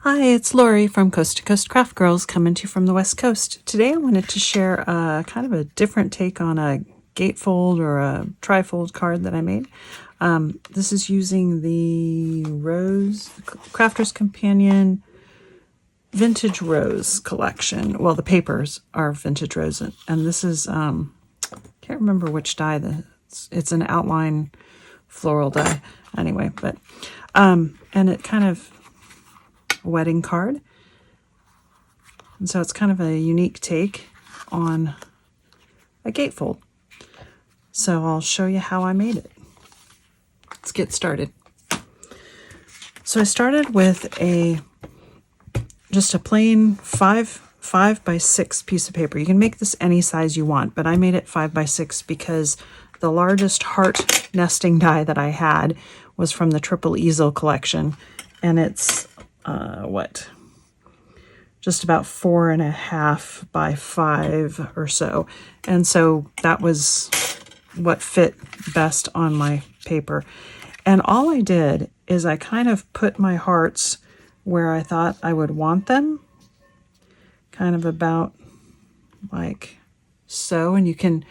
Hi, it's Lori from Coast to Coast Craft Girls coming to you from the West Coast. Today I wanted to share a kind of a different take on a gatefold or a trifold card that I made. This is using the Rose Crafter's Companion Vintage Rose collection. Well, the papers are Vintage Rose, and this is, can't remember which die. It's an outline floral die anyway, but, and it kind of wedding card. And so it's kind of a unique take on a gatefold. So I'll show you how I made it. Let's get started. So I started with just a plain 5 by 6 piece of paper. You can make this any size you want, but I made it 5 by 6 because the largest heart nesting die that I had was from the Triple Easel collection, and it's just about 4.5 by 5 or so. And so that was what fit best on my paper. And all I did is I kind of put my hearts where I thought I would want them, kind of about like so. And you can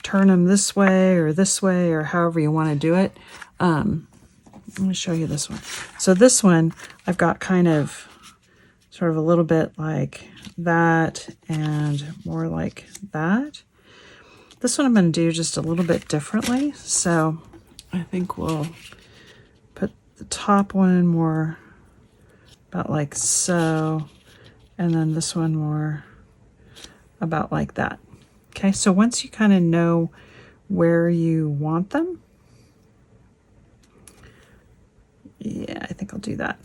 turn them this way or however you want to do it. Let me show you this one. So this one, I've got kind of sort of a little bit like that and more like that. This one I'm going to do just a little bit differently. So I think we'll put the top one more about like so, and then this one more about like that. Okay, so once you kind of know where you want them, yeah, I think I'll do that.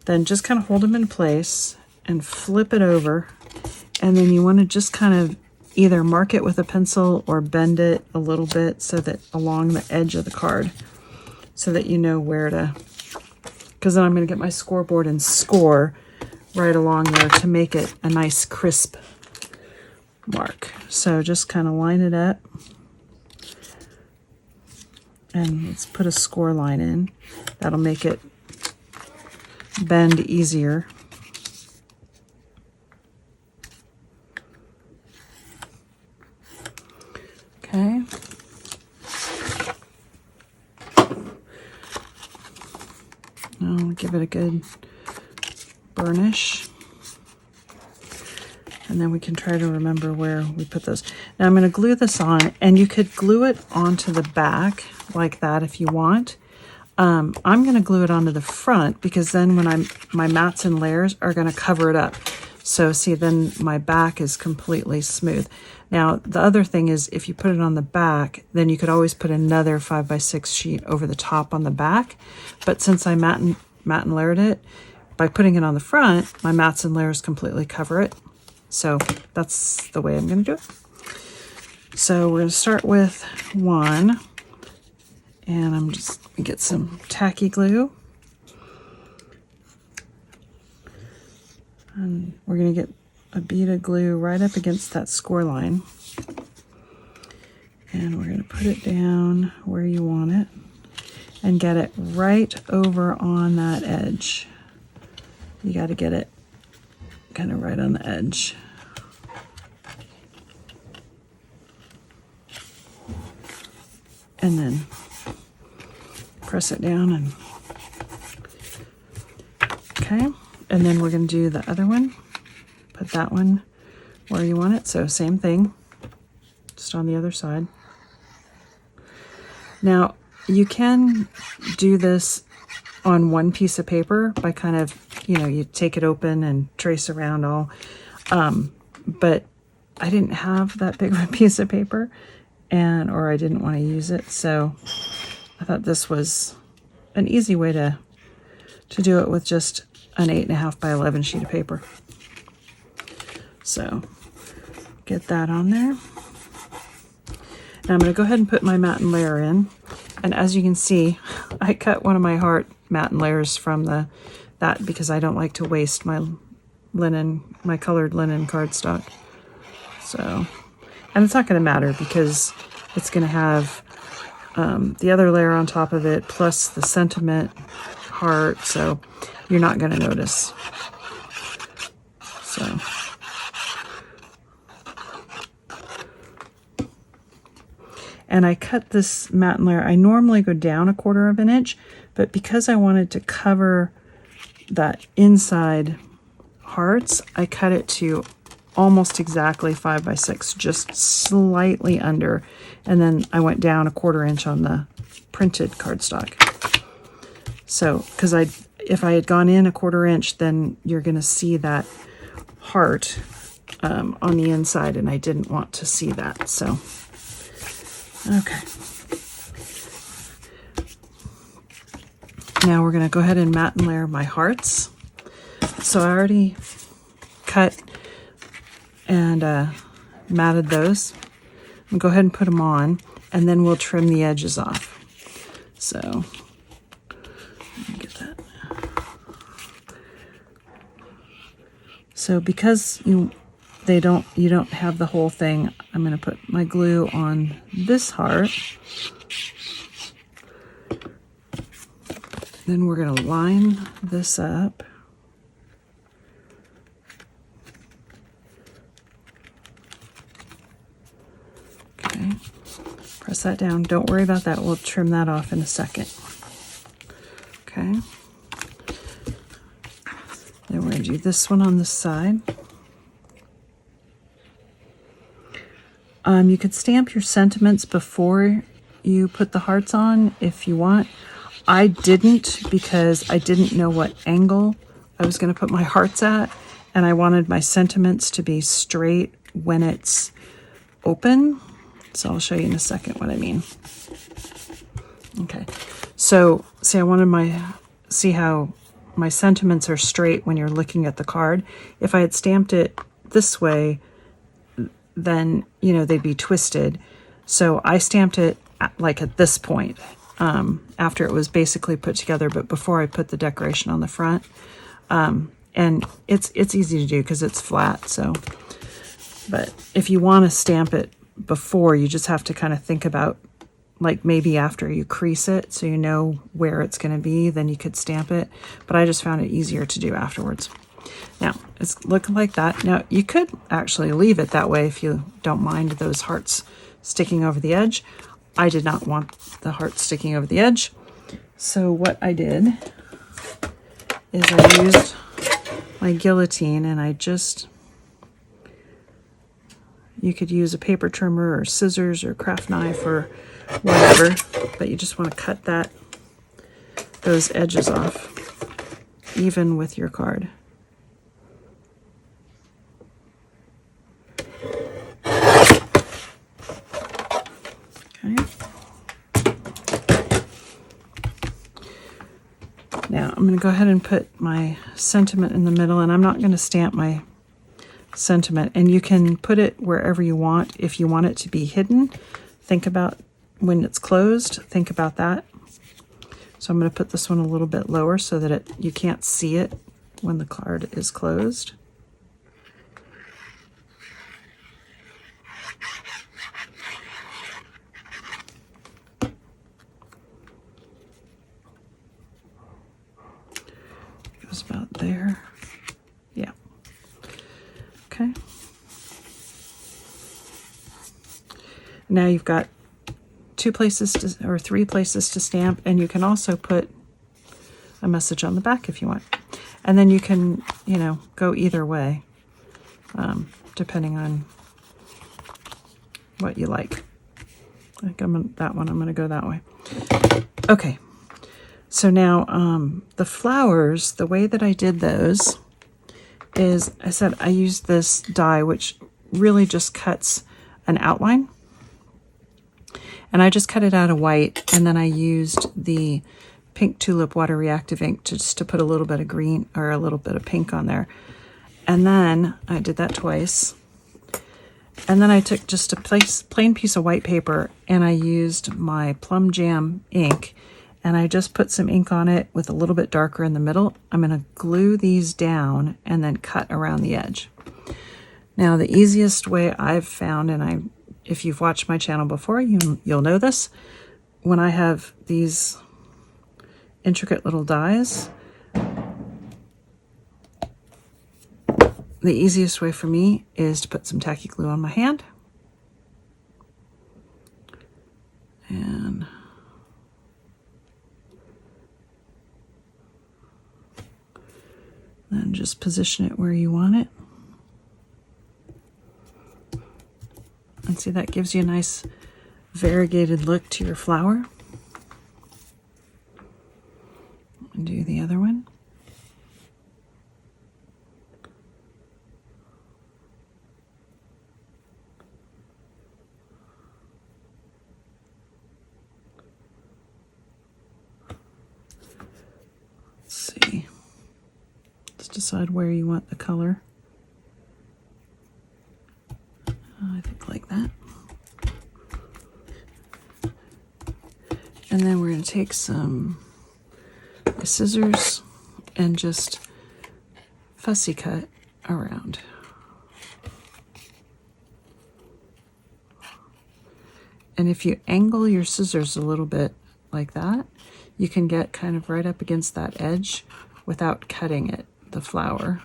Then just kind of hold them in place and flip it over. And then you want to just kind of either mark it with a pencil or bend it a little bit so that along the edge of the card, so that you know where to, because then I'm going to get my scoreboard and score right along there to make it a nice crisp mark. So just kind of line it up. And let's put a score line in. That'll make it bend easier. Okay. I'll give it a good burnish. And then we can try to remember where we put those. Now I'm going to glue this on, and you could glue it onto the back like that if you want. I'm going to glue it onto the front because then when my mats and layers are going to cover it up. So see, then my back is completely smooth. Now the other thing is, if you put it on the back, then you could always put another 5 by 6 sheet over the top on the back. But since I mat and layered it, by putting it on the front, my mats and layers completely cover it. So that's the way I'm going to do it. So we're going to start with one, and I'm just going to get some tacky glue. And we're going to get a bead of glue right up against that score line. And we're going to put it down where you want it and get it right over on that edge. You got to get it kind of right on the edge. And then press it down and okay. And then we're going to do the other one. Put that one where you want it. So same thing, just on the other side. Now you can do this on one piece of paper by kind of, you take it open and trace around all. But I didn't have that big of a piece of paper, or I didn't want to use it. So I thought this was an easy way to do it with just an 8.5 by 11 sheet of paper. So get that on there. Now I'm going to go ahead and put my mat and layer in. And as you can see, I cut one of my heart mat and layers from that because I don't like to waste my colored linen cardstock. So, and it's not going to matter because it's going to have the other layer on top of it plus the sentiment heart, so you're not going to notice. So. And I cut this matte layer. I normally go down 1/4 of an inch, but because I wanted to cover that inside hearts, I cut it to almost exactly 5 by 6, just slightly under. And then I went down 1/4 inch on the printed cardstock. So, because if I had gone in 1/4 inch, then you're going to see that heart on the inside, and I didn't want to see that. So, okay. Now we're going to go ahead and matte and layer my hearts. So I already cut and matted those. I'll go ahead and put them on, and then we'll trim the edges off. So, let me get that. So because you don't have the whole thing, I'm going to put my glue on this heart. Then we're going to line this up. Okay, press that down. Don't worry about that. We'll trim that off in a second. Okay. Then we're going to do this one on this side. You could stamp your sentiments before you put the hearts on if you want. I didn't, because I didn't know what angle I was going to put my hearts at, and I wanted my sentiments to be straight when it's open. So I'll show you in a second what I mean. Okay, so see, I wanted see how my sentiments are straight when you're looking at the card. If I had stamped it this way, then, you know, they'd be twisted. So I stamped it at this point, after it was basically put together, but before I put the decoration on the front. And it's easy to do because it's flat. So, but if you want to stamp it before, you just have to kind of think about, like, maybe after you crease it so you know where it's going to be, then you could stamp it. But I just found it easier to do afterwards. Now, it's looking like that. Now, you could actually leave it that way if you don't mind those hearts sticking over the edge. I did not want the hearts sticking over the edge. So what I did is I used my guillotine, and you could use a paper trimmer or scissors or craft knife or whatever, but you just want to cut those edges off, even with your card. Okay. Now I'm going to go ahead and put my sentiment in the middle, and I'm not going to stamp my sentiment, and you can put it wherever you want. If you want it to be hidden, think about when it's closed, think about that. So I'm going to put this one a little bit lower so that you can't see it when the card is closed. Goes about there. Yeah. Okay. Now you've got 2 places or 3 places to stamp, and you can also put a message on the back if you want. And then you can, you know, go either way, depending on what you like. I think I'm going to go that way. Okay. So now the flowers, the way that I did those is, I said I used this die, which really just cuts an outline. And I just cut it out of white, and then I used the pink tulip water reactive ink just to put a little bit of green or a little bit of pink on there. And then I did that twice. And then I took just a plain piece of white paper, and I used my Plum Jam ink, and I just put some ink on it with a little bit darker in the middle. I'm going to glue these down and then cut around the edge. Now, the easiest way I've found, and if you've watched my channel before, you'll know this. When I have these intricate little dies. The easiest way for me is to put some tacky glue on my hand. And then just position it where you want it. And see, that gives you a nice variegated look to your flower. And do the other one. Let's see. Let's decide where you want the color. I think like that. And then we're going to take some scissors and just fussy cut around. And if you angle your scissors a little bit like that, you can get kind of right up against that edge without cutting it, the flower,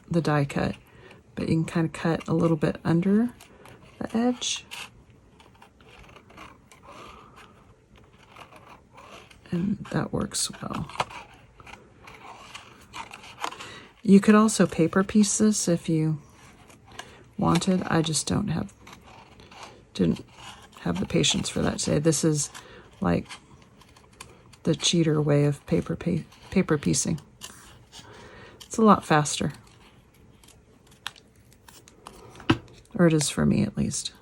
the die cut. But you can kind of cut a little bit under the edge. And that works well. You could also paper piece this if you wanted. I just didn't have the patience for that today. This is like the cheater way of paper piecing. It's a lot faster. Or it is for me, at least.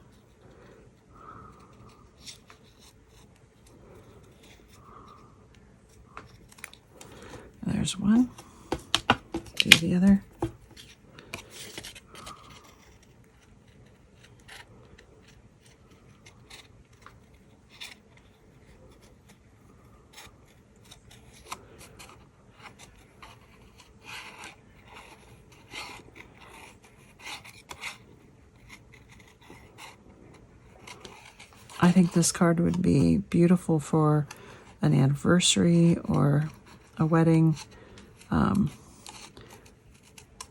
There's one. Do the other. I think this card would be beautiful for an anniversary or a wedding,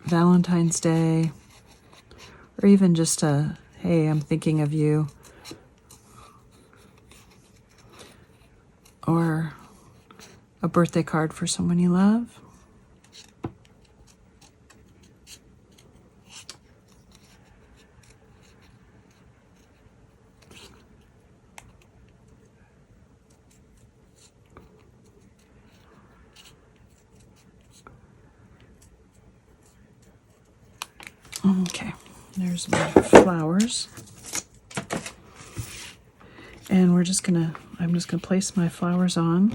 Valentine's Day, or even just a, hey, I'm thinking of you, or a birthday card for someone you love. Okay, there's my flowers. And I'm just gonna place my flowers on.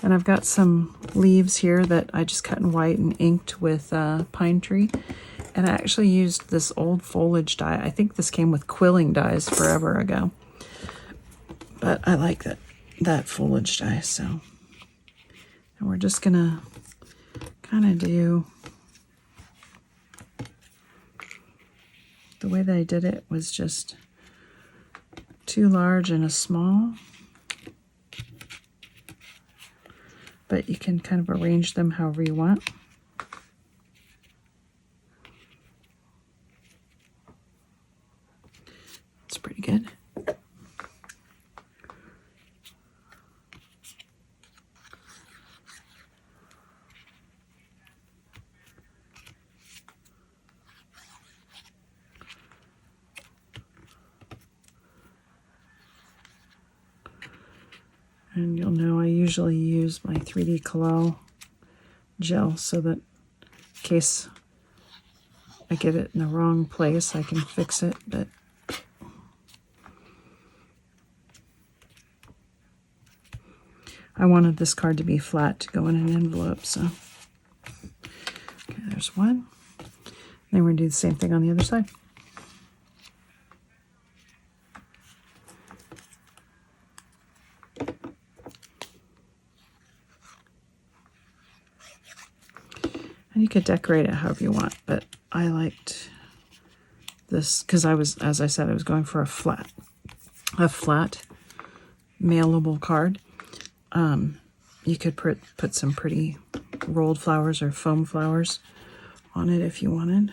And I've got some leaves here that I just cut in white and inked with pine tree. And I actually used this old foliage die. I think this came with quilling dies forever ago. But I like that foliage die, so. And we're just gonna kind of do, the way that I did it was just two large and a small. But you can kind of arrange them however you want. It's pretty good. And you'll know I usually use my 3D Collal gel so that in case I get it in the wrong place, I can fix it. But I wanted this card to be flat to go in an envelope, so. Okay, there's one. Then we're going to do the same thing on the other side. And you could decorate it however you want, but I liked this because as I said, I was going for a flat mailable card. You could put some pretty rolled flowers or foam flowers on it if you wanted.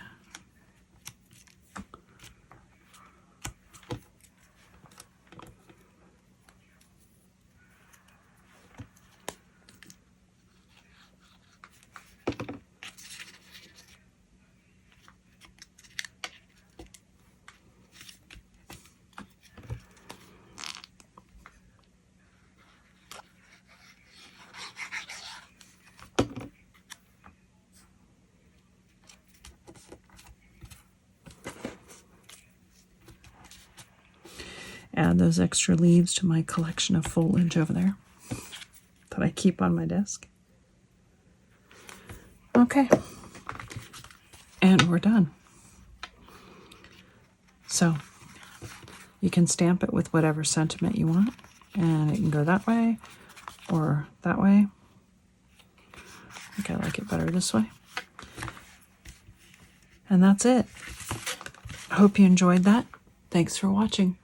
Add those extra leaves to my collection of foliage over there that I keep on my desk. Okay. And we're done. So you can stamp it with whatever sentiment you want, and it can go that way or that way. I think I like it better this way. And that's it. I hope you enjoyed that. Thanks for watching.